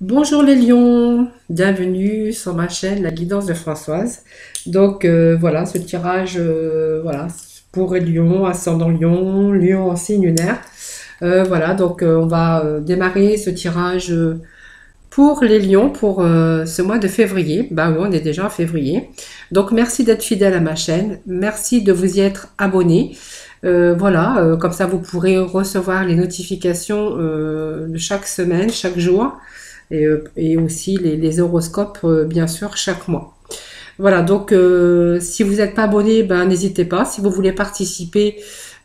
Bonjour les lions, bienvenue sur ma chaîne La Guidance de Françoise. Donc voilà, ce tirage voilà, pour les lions, ascendant lion, lion en signe lunaire. Voilà, donc on va démarrer ce tirage pour les lions pour ce mois de février. Bah oui, on est déjà en février. Donc merci d'être fidèle à ma chaîne, merci de vous y être abonné. Voilà, comme ça vous pourrez recevoir les notifications de chaque semaine, chaque jour et aussi les horoscopes, bien sûr, chaque mois. Voilà, donc si vous n'êtes pas abonné, ben, n'hésitez pas. Si vous voulez participer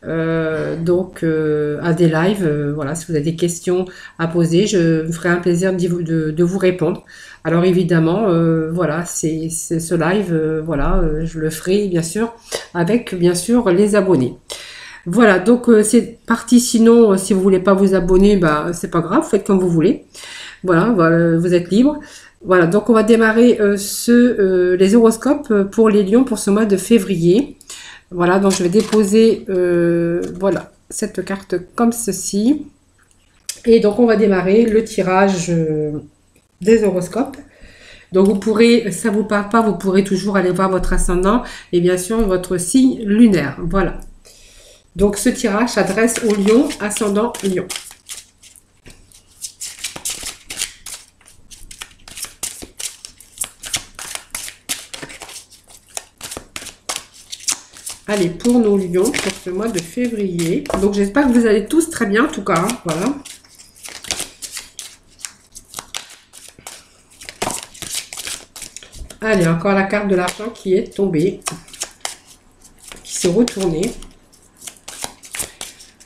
à des lives, voilà, si vous avez des questions à poser, je me ferai un plaisir de vous répondre. Alors évidemment, voilà, c'est ce live, voilà, je le ferai bien sûr avec bien sûr les abonnés. Voilà, donc c'est parti. Sinon, si vous voulez pas vous abonner, bah c'est pas grave, faites comme vous voulez. Voilà, voilà, vous êtes libre. Voilà, donc on va démarrer les horoscopes pour les lions pour ce mois de février. Voilà, donc je vais déposer voilà, cette carte comme ceci. Et donc on va démarrer le tirage des horoscopes. Donc vous pourrez, ça vous parle pas, vous pourrez toujours aller voir votre ascendant et bien sûr votre signe lunaire. Voilà. Donc ce tirage s'adresse aux lions, ascendant lion. Allez, pour nos lions, pour ce mois de février. Donc, j'espère que vous allez tous très bien, en tout cas. Hein, voilà. Allez, encore la carte de l'argent qui est tombée. Qui s'est retournée.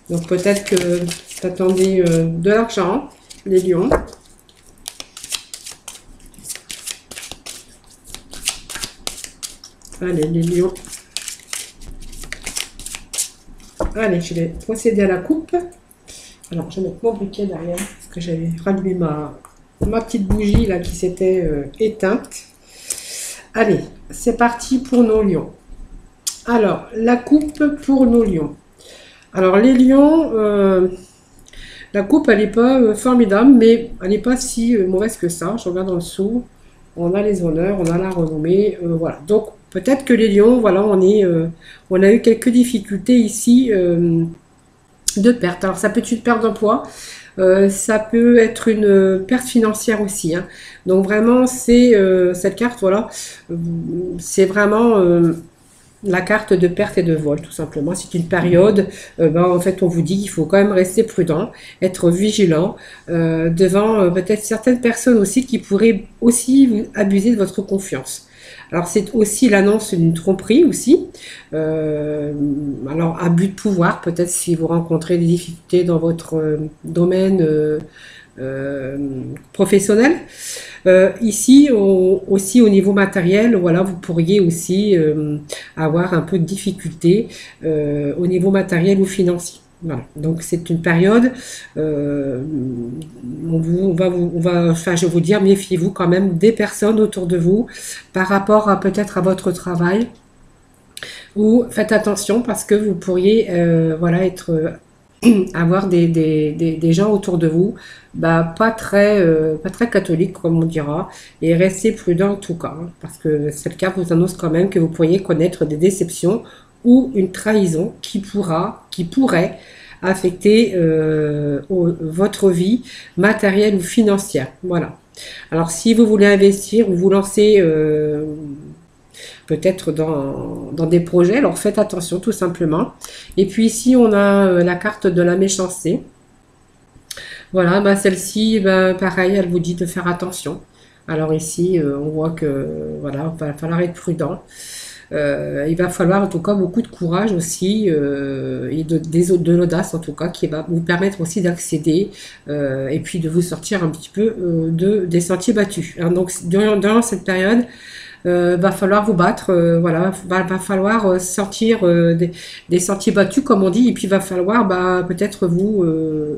Donc, peut-être que vous attendez de l'argent, les lions. Allez, les lions. Allez, je vais procéder à la coupe. Alors, je vais mettre mon briquet derrière, parce que j'avais rallumé ma petite bougie là qui s'était éteinte. Allez, c'est parti pour nos lions. Alors, la coupe pour nos lions. Alors, les lions, la coupe, elle n'est pas formidable, mais elle n'est pas si mauvaise que ça. Je regarde en dessous. On a les honneurs, on a la renommée. Voilà. Donc, peut-être que les lions, voilà, on a eu quelques difficultés ici de perte. Alors, ça peut être une perte d'emploi. Ça peut être une perte financière aussi. Hein. Donc, vraiment, c'est cette carte, voilà, c'est vraiment la carte de perte et de vol, tout simplement. C'est une période, en fait, on vous dit qu'il faut quand même rester prudent, être vigilant devant peut-être certaines personnes aussi qui pourraient aussi abuser de votre confiance. Alors c'est aussi l'annonce d'une tromperie aussi. Alors abus de pouvoir, peut-être si vous rencontrez des difficultés dans votre domaine euh, professionnel. Ici, aussi au niveau matériel, voilà, vous pourriez aussi avoir un peu de difficulté au niveau matériel ou financier. Voilà. Donc c'est une période, enfin, je vais vous dire, méfiez-vous quand même des personnes autour de vous par rapport à peut-être à votre travail ou faites attention parce que vous pourriez, voilà, avoir des gens autour de vous, bah, pas très catholiques comme on dira, et restez prudent en tout cas, hein, parce que cette carte vous annonce quand même que vous pourriez connaître des déceptions ou une trahison qui pourrait affecter votre vie matérielle ou financière. Voilà. Alors si vous voulez investir ou vous lancer peut-être dans des projets, alors faites attention tout simplement. Et puis ici on a la carte de la méchanceté. Voilà, bah celle-ci, bah, pareil, elle vous dit de faire attention. Alors ici, on voit que voilà, il va falloir être prudent. Il va falloir en tout cas beaucoup de courage aussi et de l'audace en tout cas qui va vous permettre aussi d'accéder et puis de vous sortir un petit peu des sentiers battus. Hein. Donc durant cette période, va falloir vous battre, voilà, va falloir sortir des sentiers battus comme on dit, et puis va falloir bah, peut-être vous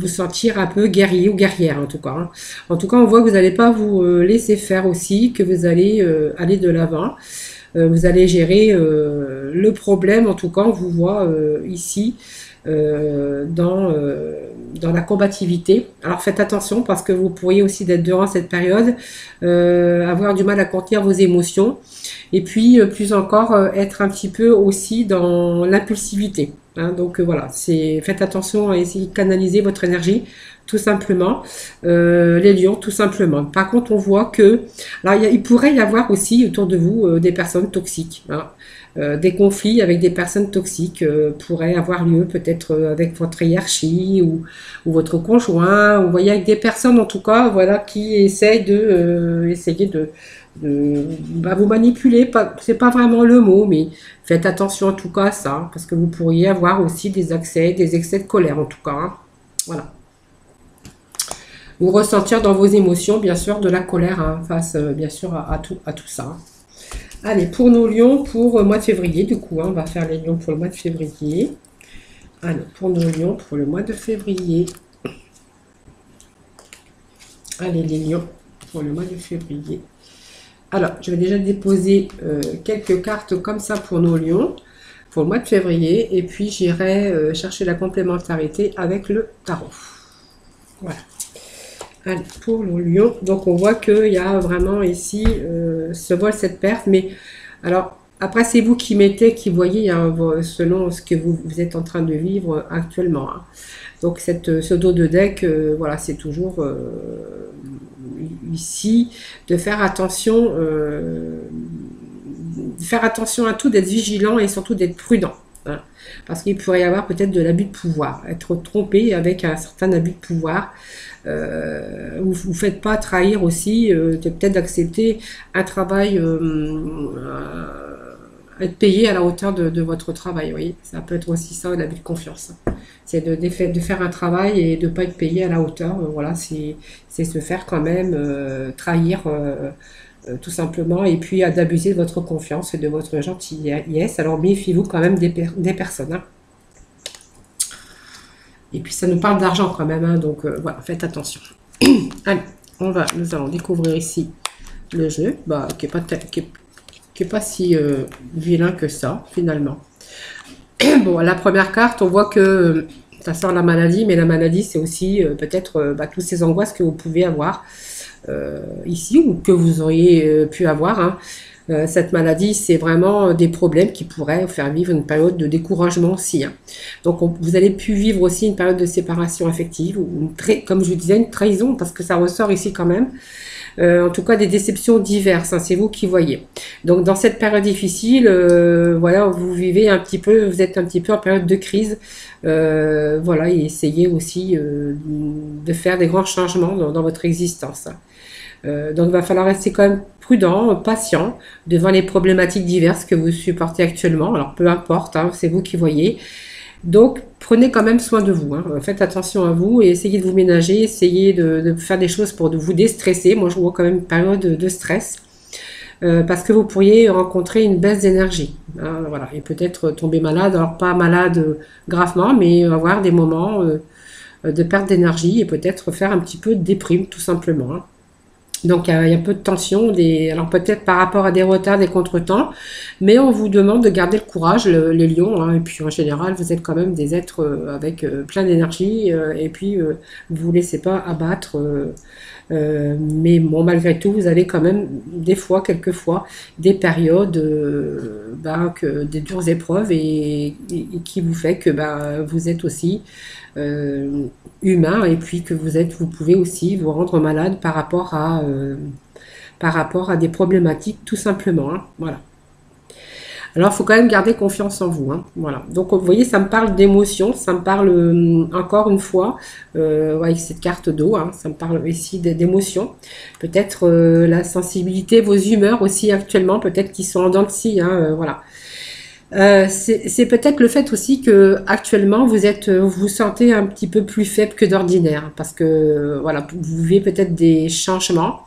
sentir un peu guerrier ou guerrière en tout cas. Hein. En tout cas, on voit que vous n'allez pas vous laisser faire aussi, que vous allez aller de l'avant. Vous allez gérer le problème, en tout cas, on vous voit ici. dans la combativité. Alors faites attention parce que vous pourriez aussi, durant cette période, avoir du mal à contenir vos émotions et puis plus encore être un petit peu aussi dans l'impulsivité. Hein. Donc voilà, faites attention à essayer de canaliser votre énergie, tout simplement. Les lions, tout simplement. Par contre, on voit que alors, il pourrait y avoir aussi autour de vous des personnes toxiques. Hein. Des conflits avec des personnes toxiques pourraient avoir lieu peut-être avec votre hiérarchie ou votre conjoint, ou vous voyez, avec des personnes en tout cas, voilà, qui essayent essayer de vous manipuler. C'est pas vraiment le mot, mais faites attention en tout cas à ça, parce que vous pourriez avoir aussi des excès de colère en tout cas. Hein. Voilà. Vous ressentir dans vos émotions, bien sûr, de la colère hein, face, bien sûr, à tout ça. Allez, pour nos lions, pour le mois de février, du coup, hein, on va faire les lions pour le mois de février. Allez, pour nos lions, pour le mois de février. Allez, les lions, pour le mois de février. Alors, je vais déjà déposer quelques cartes comme ça pour nos lions, pour le mois de février. Et puis, j'irai chercher la complémentarité avec le tarot. Voilà. Allez, pour le lion, donc on voit qu'il y a vraiment ici ce vol, cette perte, mais alors après c'est vous qui qui voyez hein, selon ce que vous êtes en train de vivre actuellement. Hein. Donc ce dos de deck, voilà, c'est toujours ici de faire attention à tout, d'être vigilant et surtout d'être prudent. Hein, parce qu'il pourrait y avoir peut-être de l'abus de pouvoir, être trompé avec un certain abus de pouvoir. Vous ne faites pas trahir aussi, peut-être d'accepter un travail, être payé à la hauteur de votre travail. Vous voyez, ça peut être aussi ça, l'abus de confiance. C'est de faire un travail et de ne pas être payé à la hauteur. Voilà, c'est se faire quand même trahir. Tout simplement, et puis d'abuser de votre confiance et de votre gentillesse. Alors méfiez-vous quand même des personnes. Hein. Et puis ça nous parle d'argent quand même, hein, donc voilà, faites attention. Allez, nous allons découvrir ici le jeu, qui est pas si vilain que ça, finalement. Bon, la première carte, on voit que ça sort la maladie, mais la maladie, c'est aussi peut-être toutes ces angoisses que vous pouvez avoir ici, ou que vous auriez pu avoir. Hein. Cette maladie, c'est vraiment des problèmes qui pourraient vous faire vivre une période de découragement aussi. Hein. Donc, vous allez pu vivre aussi une période de séparation affective, ou comme je vous disais, une trahison, parce que ça ressort ici quand même. En tout cas, des déceptions diverses, hein, c'est vous qui voyez. Donc, dans cette période difficile, voilà, vous vivez un petit peu, vous êtes un petit peu en période de crise. Voilà, et essayez aussi de faire des grands changements dans votre existence. Hein. Donc, il va falloir rester quand même prudent, patient, devant les problématiques diverses que vous supportez actuellement. Alors, peu importe, hein, c'est vous qui voyez. Donc, prenez quand même soin de vous. Hein. Faites attention à vous et essayez de vous ménager, essayez de faire des choses pour vous déstresser. Moi, je vois quand même une période de stress parce que vous pourriez rencontrer une baisse d'énergie. Hein, voilà, et peut-être tomber malade. Alors, pas malade gravement, mais avoir des moments de perte d'énergie et peut-être faire un petit peu de déprime, tout simplement. Hein. Donc, il y a un peu de tension, alors peut-être par rapport à des retards, des contretemps, mais on vous demande de garder le courage, les lions, hein, et puis en général, vous êtes quand même des êtres avec plein d'énergie, et puis vous ne vous laissez pas abattre, mais bon, malgré tout, vous avez quand même quelquefois, des périodes, des dures épreuves, et qui vous fait que vous êtes aussi humain, et puis que vous pouvez aussi vous rendre malade par rapport à des problématiques tout simplement. Hein, voilà. Alors il faut quand même garder confiance en vous. Hein, voilà. Donc vous voyez, ça me parle d'émotion, ça me parle encore une fois avec cette carte d'eau, hein, ça me parle ici d'émotion. Peut-être la sensibilité, vos humeurs aussi actuellement, peut-être qui sont en dents de scie. Hein, voilà. C'est peut-être le fait aussi que actuellement vous vous sentez un petit peu plus faible que d'ordinaire parce que voilà, vous vivez peut-être des changements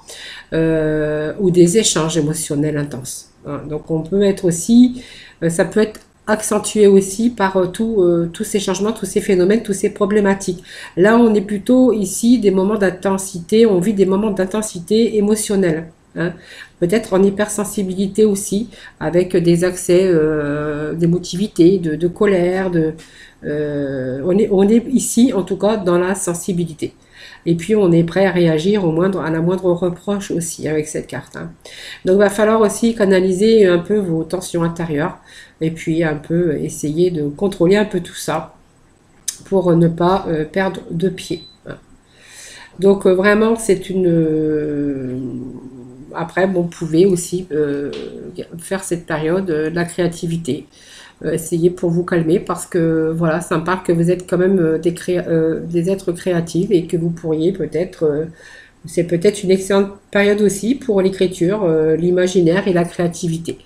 ou des échanges émotionnels intenses. Hein. Donc on peut être aussi, ça peut être accentué aussi par tous ces changements, tous ces phénomènes, toutes ces problématiques. Là on est plutôt ici des moments d'intensité, on vit des moments d'intensité émotionnelle. Hein. peut-être en hypersensibilité aussi, avec des accès d'émotivité, de colère, on est ici, en tout cas, dans la sensibilité. Et puis, on est prêt à réagir à la moindre reproche aussi avec cette carte, hein. Donc, il va falloir aussi canaliser un peu vos tensions intérieures et puis un peu essayer de contrôler un peu tout ça pour ne pas perdre de pied. Donc, vraiment, c'est une... après, bon, vous pouvez aussi faire cette période de la créativité. Essayez pour vous calmer parce que voilà, ça me parle que vous êtes quand même des êtres créatifs et que vous pourriez peut-être, c'est peut-être une excellente période aussi pour l'écriture, l'imaginaire et la créativité.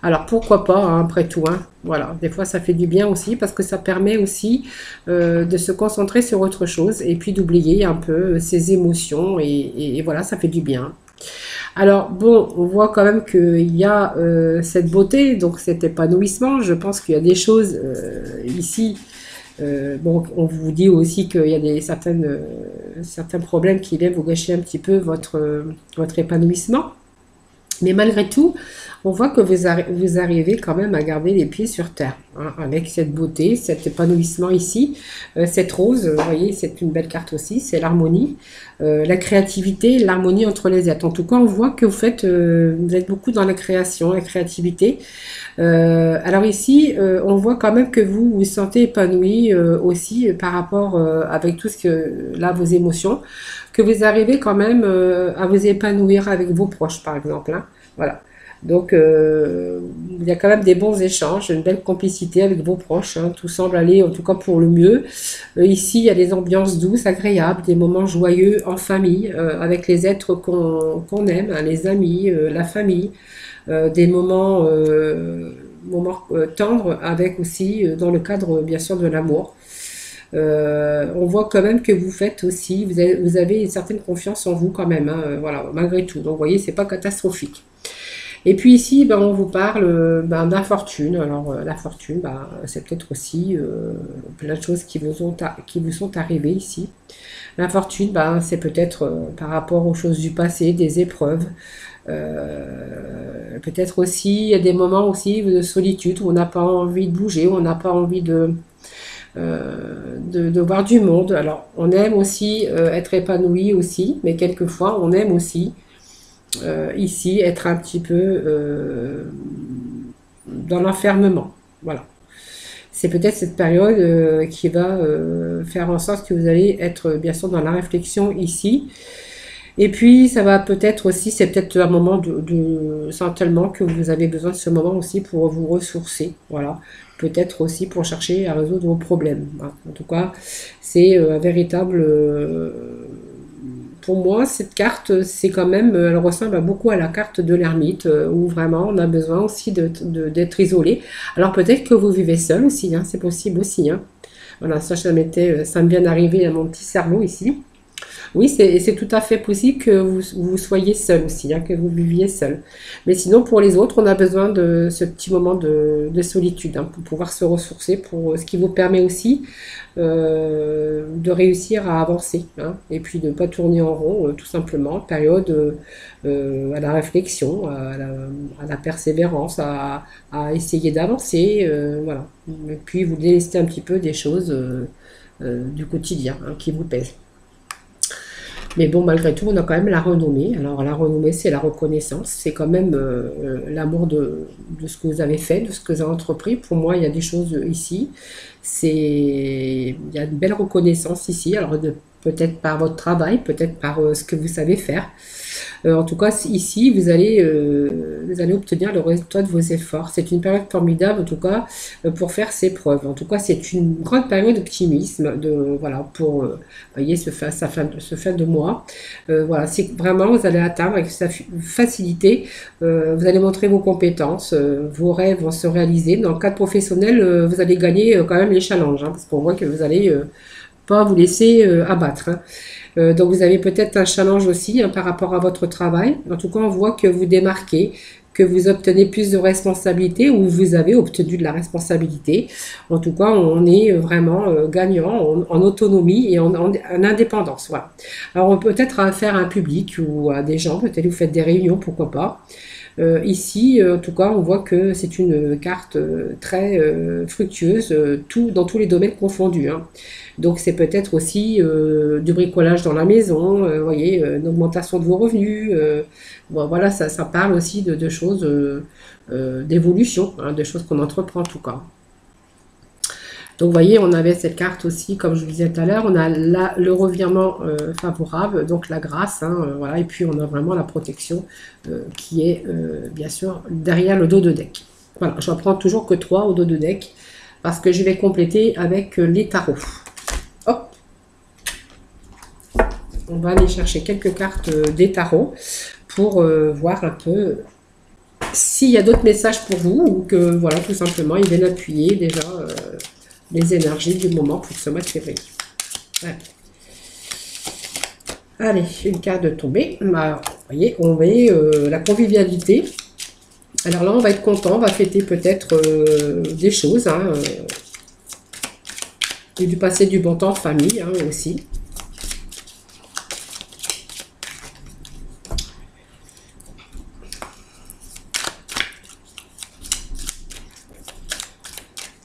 Alors pourquoi pas, hein, après tout, hein, voilà, des fois ça fait du bien aussi parce que ça permet aussi de se concentrer sur autre chose et puis d'oublier un peu ses émotions et voilà, ça fait du bien. Alors bon, on voit quand même qu'il y a cette beauté, donc cet épanouissement. Je pense qu'il y a des choses ici. Bon, on vous dit aussi qu'il y a certains problèmes qui viennent vous gâcher un petit peu votre épanouissement. Mais malgré tout, on voit que vous arrivez quand même à garder les pieds sur terre, hein, avec cette beauté, cet épanouissement ici. Cette rose, vous voyez, c'est une belle carte aussi, c'est l'harmonie, la créativité, l'harmonie entre les êtres. En tout cas, on voit que vous êtes beaucoup dans la création, la créativité. Alors ici, on voit quand même que vous vous sentez épanoui aussi par rapport avec tout ce que, là, vos émotions, que vous arrivez quand même à vous épanouir avec vos proches, par exemple, hein. Voilà. Donc, il y a quand même des bons échanges, une belle complicité avec vos proches, hein. Tout semble aller, en tout cas, pour le mieux. Ici, il y a des ambiances douces, agréables, des moments joyeux en famille, avec les êtres qu'on aime, hein, les amis, la famille, des moments tendres avec aussi, dans le cadre, bien sûr, de l'amour. On voit quand même que vous faites aussi, vous avez une certaine confiance en vous quand même, hein, voilà, malgré tout. Donc, vous voyez, c'est pas catastrophique. Et puis ici, ben, on vous parle ben, de la fortune. Alors, la fortune, ben, c'est peut-être aussi plein de choses qui vous sont arrivées ici. La fortune, ben, c'est peut-être par rapport aux choses du passé, des épreuves. Peut-être aussi, il y a des moments aussi de solitude où on n'a pas envie de bouger, où on n'a pas envie de voir du monde. Alors, on aime aussi être épanoui aussi, mais quelquefois, on aime aussi ici être un petit peu dans l'enfermement. Voilà. C'est peut-être cette période qui va faire en sorte que vous allez être bien sûr dans la réflexion ici. Et puis, ça va peut-être aussi, c'est peut-être un moment sentiment que vous avez besoin de ce moment aussi pour vous ressourcer. Voilà. Peut-être aussi pour chercher à résoudre vos problèmes. Voilà. En tout cas, c'est un véritable... pour moi, cette carte, c'est quand même, elle ressemble beaucoup à la carte de l'ermite, où vraiment on a besoin aussi d'être isolé. Alors peut-être que vous vivez seul aussi, hein, c'est possible aussi, hein. Voilà, ça me vient d'arriver à mon petit cerveau ici. Oui, c'est tout à fait possible que vous soyez seul aussi, hein, que vous viviez seul. Mais sinon, pour les autres, on a besoin de ce petit moment de solitude, hein, pour pouvoir se ressourcer, pour ce qui vous permet aussi de réussir à avancer, hein, et puis de ne pas tourner en rond, tout simplement. Période à la réflexion, à la persévérance, à essayer d'avancer, voilà. Et puis vous délester un petit peu des choses du quotidien, hein, qui vous pèsent. Mais bon, malgré tout, on a quand même la renommée. Alors, la renommée, c'est la reconnaissance. C'est quand même l'amour de ce que vous avez fait, de ce que vous avez entrepris. Pour moi, il y a des choses ici. Il y a une belle reconnaissance ici. Alors, peut-être par votre travail, peut-être par ce que vous savez faire. En tout cas, ici, vous allez obtenir le résultat de vos efforts. C'est une période formidable, en tout cas, pour faire ses preuves. En tout cas, c'est une grande période d'optimisme, voilà, pour, voyez, ce fin de mois. Voilà, c'est vraiment, vous allez atteindre avec facilité, vous allez montrer vos compétences, vos rêves vont se réaliser. Dans le cadre professionnel, vous allez gagner quand même les challenges, hein, parce qu'on voit que vous allez pas vous laisser abattre, hein. Donc vous avez peut-être un challenge aussi, hein, par rapport à votre travail. En tout cas, on voit que vous démarquez, que vous obtenez plus de responsabilités ou vous avez obtenu de la responsabilité. En tout cas, on est vraiment gagnant en autonomie et en indépendance. Voilà. Alors, on peut peut-être faire un public ou à des gens, peut-être vous faites des réunions, pourquoi pas. Ici, en tout cas, on voit que c'est une carte très fructueuse, dans tous les domaines confondus. Hein. Donc, c'est peut-être aussi du bricolage dans la maison, vous voyez, une augmentation de vos revenus. Bon, voilà, ça parle aussi de choses, d'évolution, hein, de choses qu'on entreprend en tout cas. Donc, vous voyez, on avait cette carte aussi, comme je vous disais tout à l'heure, on a le revirement favorable, donc la grâce, hein, voilà, et puis on a vraiment la protection qui est, bien sûr, derrière le dos de deck. Voilà, je n'en prends toujours que 3 au dos de deck, parce que je vais compléter avec les tarots. Hop! On va aller chercher quelques cartes des tarots pour voir un peu s'il y a d'autres messages pour vous, ou que, voilà, tout simplement, ils viennent appuyer déjà les énergies du moment pour ce mois de février. Ouais. Allez, une carte de tombée. Alors, vous voyez, on met la convivialité. Alors là, on va être content, on va fêter peut-être des choses. Hein, et du passer du bon temps en famille hein, aussi.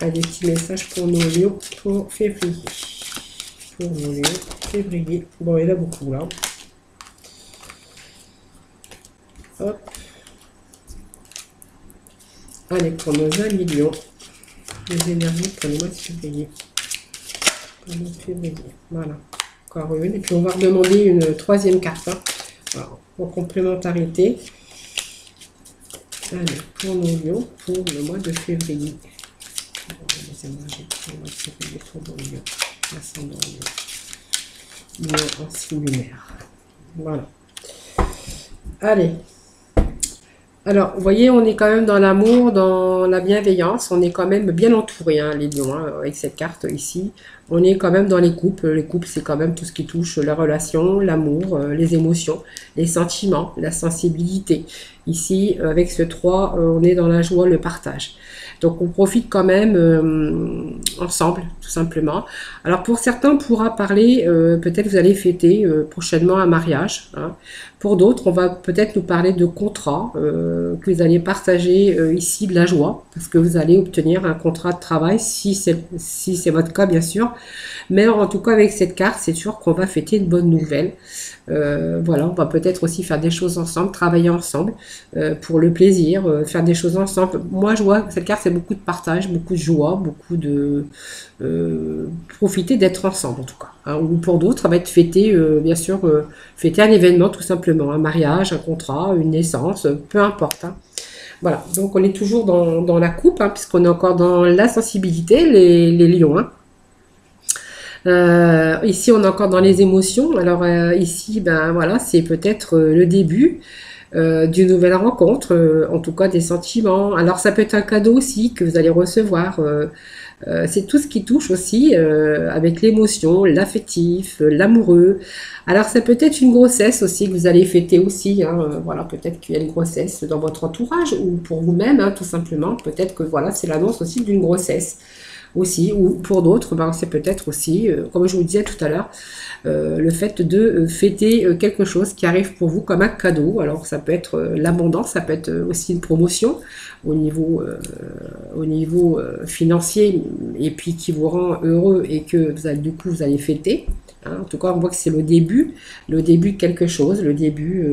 Des petits messages pour nos lions pour février. Pour nos lions, février. Bon, il y en a beaucoup là. Hop. Allez, pour nos 1 million. Les énergies pour le mois de février. Pour le mois de février. Voilà. Encore une. Et puis on va redemander une 3e carte. Hein. Alors, en complémentarité. Allez, pour nos lions, pour le mois de février. Les énergies pour le mois de février, pour nos lions. Ascendant lion en signe lunaire. Voilà. Allez. Alors, vous voyez, on est quand même dans l'amour, dans la bienveillance. On est quand même bien entouré, hein, les lions, hein, avec cette carte ici. On est quand même dans les couples. Les couples, c'est quand même tout ce qui touche la relation, l'amour, les émotions, les sentiments, la sensibilité. Ici, avec ce 3, on est dans la joie, le partage. Donc, on profite quand même ensemble, tout simplement. Alors, pour certains, on pourra parler, peut-être vous allez fêter prochainement un mariage. Hein. Pour d'autres, on va peut-être nous parler de contrat, que vous allez partager ici de la joie, parce que vous allez obtenir un contrat de travail, si c'est votre cas, bien sûr. Mais en tout cas, avec cette carte, c'est sûr qu'on va fêter une bonne nouvelle. Voilà, on va peut-être aussi faire des choses ensemble, travailler ensemble pour le plaisir, faire des choses ensemble. Moi, je vois que cette carte, c'est beaucoup de partage, beaucoup de joie, beaucoup de profiter d'être ensemble en tout cas. Hein. Ou pour d'autres, ça va être fêter, bien sûr, fêter un événement tout simplement, un mariage, un contrat, une naissance, peu importe. Hein. Voilà, donc on est toujours dans la coupe, hein, puisqu'on est encore dans la sensibilité, les lions. Hein. Ici, on est encore dans les émotions. Alors ici, ben voilà, c'est peut-être le début d'une nouvelle rencontre, en tout cas des sentiments. Alors ça peut être un cadeau aussi que vous allez recevoir. C'est tout ce qui touche aussi avec l'émotion, l'affectif, l'amoureux. Alors ça peut être une grossesse aussi que vous allez fêter aussi. Hein, voilà, peut-être qu'il y a une grossesse dans votre entourage ou pour vous-même, hein, tout simplement. Peut-être que voilà, c'est l'annonce aussi d'une grossesse. Aussi, ou pour d'autres, ben, c'est peut-être aussi, comme je vous disais tout à l'heure, le fait de fêter quelque chose qui arrive pour vous comme un cadeau. Alors ça peut être l'abondance, ça peut être aussi une promotion au niveau financier et puis qui vous rend heureux et que vous allez, du coup vous allez fêter. Hein. En tout cas, on voit que c'est le début de quelque chose, le début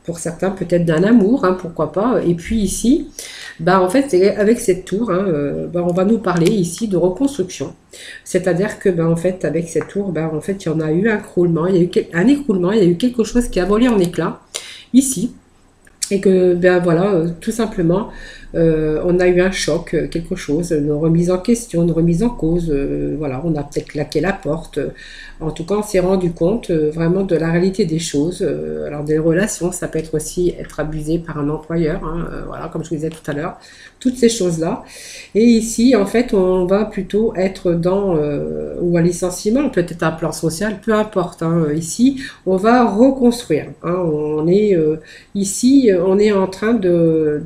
pour certains peut-être d'un amour, hein, pourquoi pas. Et puis ici, bah, en fait, avec cette tour, hein, bah, on va nous parler ici de reconstruction. C'est-à-dire que, bah, en fait, avec cette tour, bah, en fait, il y en a eu un écroulement, il y a eu quelque chose qui a volé en éclats ici. Et que, ben voilà, tout simplement, on a eu un choc, quelque chose, une remise en question, une remise en cause. Voilà, on a peut-être claqué la porte. En tout cas, on s'est rendu compte vraiment de la réalité des choses. Alors, des relations, ça peut être aussi être abusé par un employeur. Hein, voilà, comme je vous disais tout à l'heure. Toutes ces choses-là. Et ici, en fait, on va plutôt être dans, ou un licenciement, peut-être un plan social, peu importe. Hein, ici, on va reconstruire. Hein, on est ici, on est en train de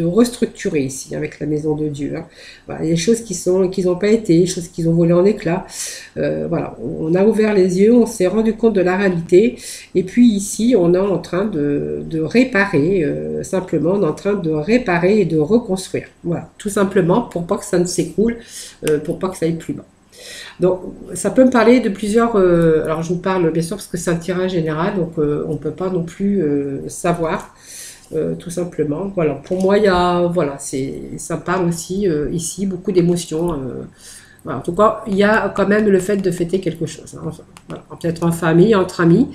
restructurer ici avec la maison de Dieu. Hein. Voilà, il y a des choses qui n'ont pas été, des choses qui ont volé en éclats. Voilà, on a ouvert les yeux, on s'est rendu compte de la réalité. Et puis ici, on est en train de réparer, simplement, on est en train de réparer et de reconstruire. Voilà, tout simplement pour pas que ça ne s'écroule, pour pas que ça aille plus bas. Donc, ça peut me parler de plusieurs... alors, je vous parle bien sûr parce que c'est un tirage général, donc on ne peut pas non plus savoir, tout simplement. Voilà, pour moi, il y a... Voilà, ça parle aussi ici, beaucoup d'émotions. Voilà, en tout cas, il y a quand même le fait de fêter quelque chose. Hein. Enfin, voilà, peut-être en famille, entre amis,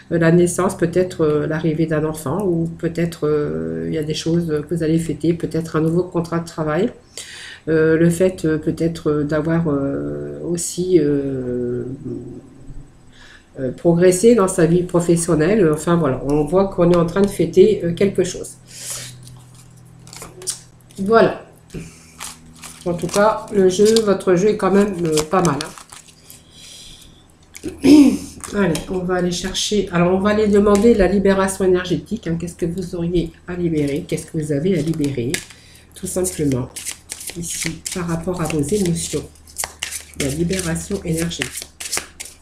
la naissance, peut-être l'arrivée d'un enfant, ou peut-être il y a des choses que vous allez fêter, peut-être un nouveau contrat de travail. Le fait peut-être d'avoir aussi progressé dans sa vie professionnelle. Enfin voilà, on voit qu'on est en train de fêter quelque chose. Voilà. En tout cas, votre jeu est quand même pas mal. Hein. Allez, on va aller chercher. Alors, on va aller demander la libération énergétique. Hein. Qu'est-ce que vous auriez à libérer? Qu'est-ce que vous avez à libérer? Tout simplement. Ici, par rapport à vos émotions, la libération énergétique.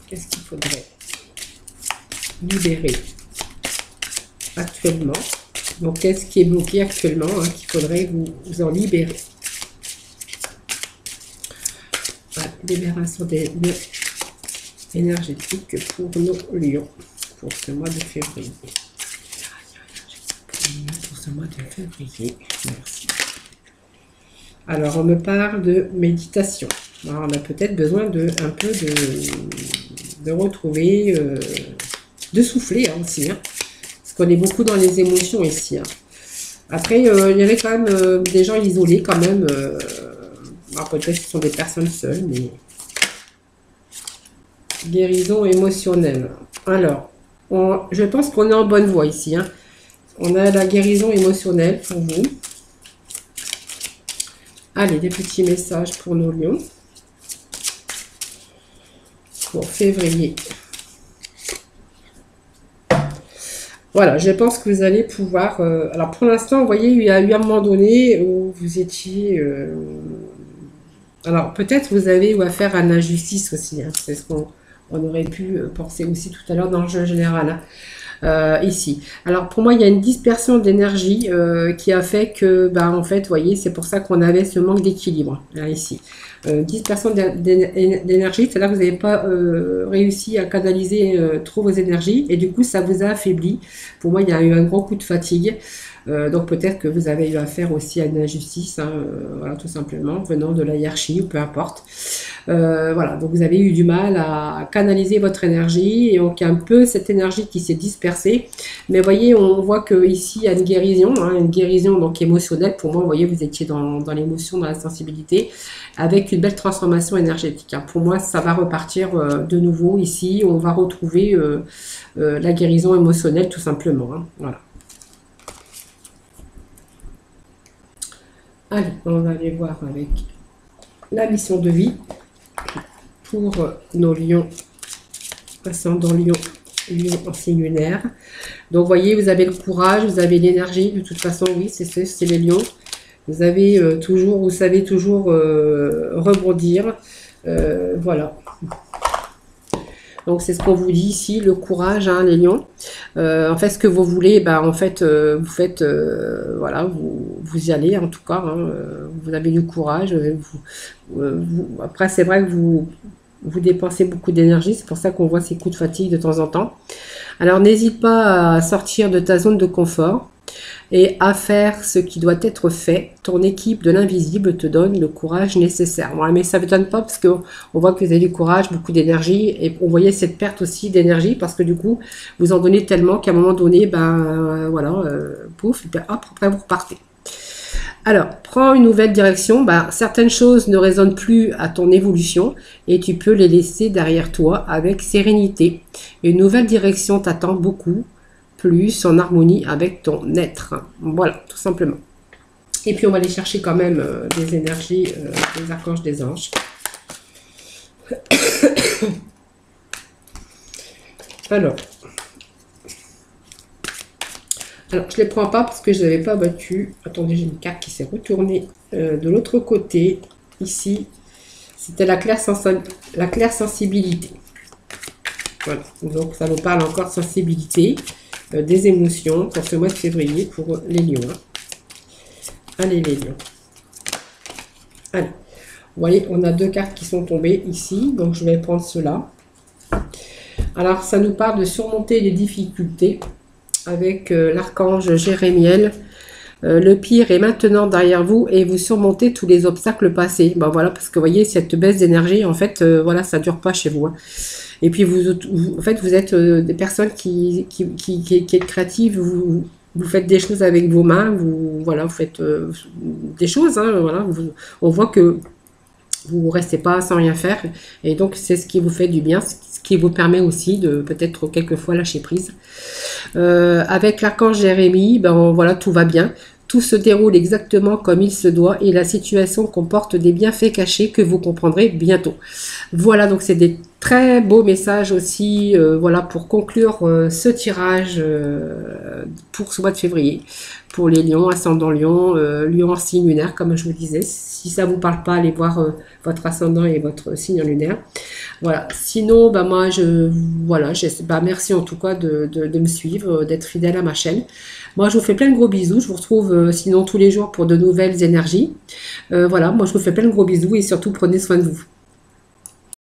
Qu'est-ce qu'il faudrait libérer actuellement? Donc, qu'est-ce qui est bloqué actuellement hein, qu'il faudrait vous en libérer? Voilà, libération énergétique pour nos lions pour ce mois de février. Pour ce mois de février, merci. Alors, on me parle de méditation. Alors, on a peut-être besoin un peu de retrouver, de souffler hein, aussi. Hein, parce qu'on est beaucoup dans les émotions ici. Hein. Après, il y avait quand même des gens isolés quand même. Alors, peut-être que ce sont des personnes seules, mais... Guérison émotionnelle. Alors, je pense qu'on est en bonne voie ici. Hein. On a la guérison émotionnelle pour vous. Allez, des petits messages pour nos lions. Pour février. Voilà, je pense que vous allez pouvoir... alors, pour l'instant, vous voyez, il y a eu un moment donné où vous étiez... alors, peut-être vous avez eu affaire à l'injustice aussi. Hein. C'est ce qu'on aurait pu penser aussi tout à l'heure dans le jeu général. Hein. Ici. Alors pour moi, il y a une dispersion d'énergie qui a fait que, en fait, vous voyez, c'est pour ça qu'on avait ce manque d'équilibre, là, ici. Dispersion d'énergie, c'est-à-dire que vous n'avez pas réussi à canaliser trop vos énergies et du coup, ça vous a affaibli. Pour moi, il y a eu un gros coup de fatigue. Donc peut-être que vous avez eu affaire aussi à une injustice, hein, voilà, tout simplement, venant de la hiérarchie ou peu importe. Voilà, donc vous avez eu du mal à canaliser votre énergie et donc il y a un peu cette énergie qui s'est dispersée. Mais vous voyez, on voit qu'ici il y a une guérison donc émotionnelle. Pour moi, vous voyez, vous étiez dans l'émotion, dans la sensibilité, avec une belle transformation énergétique. Hein. Pour moi, ça va repartir de nouveau ici. On va retrouver la guérison émotionnelle tout simplement. Hein. Voilà. Allez, on va aller voir avec la mission de vie pour nos lions, ascendant lion, lion en signe lunaire. Donc, vous voyez, vous avez le courage, vous avez l'énergie. De toute façon, oui, c'est les lions. Vous avez vous savez toujours rebondir. Voilà. Donc, c'est ce qu'on vous dit ici, le courage, hein, les lions. En fait, ce que vous voulez, en fait, vous faites, voilà, vous y allez, en tout cas. Hein, vous avez du courage. Après, c'est vrai que vous dépensez beaucoup d'énergie. C'est pour ça qu'on voit ces coups de fatigue de temps en temps. Alors, n'hésite pas à sortir de ta zone de confort et à faire ce qui doit être fait. Ton équipe de l'invisible te donne le courage nécessaire. Voilà, mais ça ne m'étonne pas parce qu'on voit que vous avez du courage, beaucoup d'énergie et on voyait cette perte aussi d'énergie parce que du coup, vous en donnez tellement qu'à un moment donné, voilà, pouf, hop, après vous repartez. Alors, prends une nouvelle direction. Certaines choses ne résonnent plus à ton évolution et tu peux les laisser derrière toi avec sérénité. Une nouvelle direction t'attend beaucoup plus en harmonie avec ton être. Voilà, tout simplement. Et puis, on va aller chercher quand même des énergies des archanges, des anges. Alors, je ne les prends pas parce que je ne les avais pas battus. Attendez, j'ai une carte qui s'est retournée de l'autre côté. Ici, c'était la claire sensibilité. Voilà, donc ça nous parle encore de sensibilité, des émotions pour ce mois de février pour les lions. Allez les lions. Allez, vous voyez, on a deux cartes qui sont tombées ici, donc je vais prendre cela. Alors, ça nous parle de surmonter les difficultés avec l'archange Jérémiel. Le pire est maintenant derrière vous et vous surmontez tous les obstacles passés. Ben voilà, parce que vous voyez, cette baisse d'énergie, en fait, voilà, ça ne dure pas chez vous. Hein. Et puis, en fait, vous êtes des personnes qui êtes créatives, vous faites des choses avec vos mains, vous faites des choses, hein, voilà, on voit que vous ne restez pas sans rien faire, et donc c'est ce qui vous fait du bien, ce qui vous permet aussi de peut-être quelquefois lâcher prise. Avec l'archange Jérémie, ben voilà, tout va bien. Tout se déroule exactement comme il se doit et la situation comporte des bienfaits cachés que vous comprendrez bientôt. Voilà, donc c'est des très beaux messages aussi, voilà, pour conclure ce tirage pour ce mois de février. Pour les lions, ascendant lion, lion en signe lunaire, comme je vous disais. Si ça ne vous parle pas, allez voir votre ascendant et votre signe lunaire. Voilà. Sinon, bah, moi, merci en tout cas de me suivre, d'être fidèle à ma chaîne. Moi, je vous fais plein de gros bisous. Je vous retrouve sinon tous les jours pour de nouvelles énergies. Voilà, moi, je vous fais plein de gros bisous et surtout, prenez soin de vous.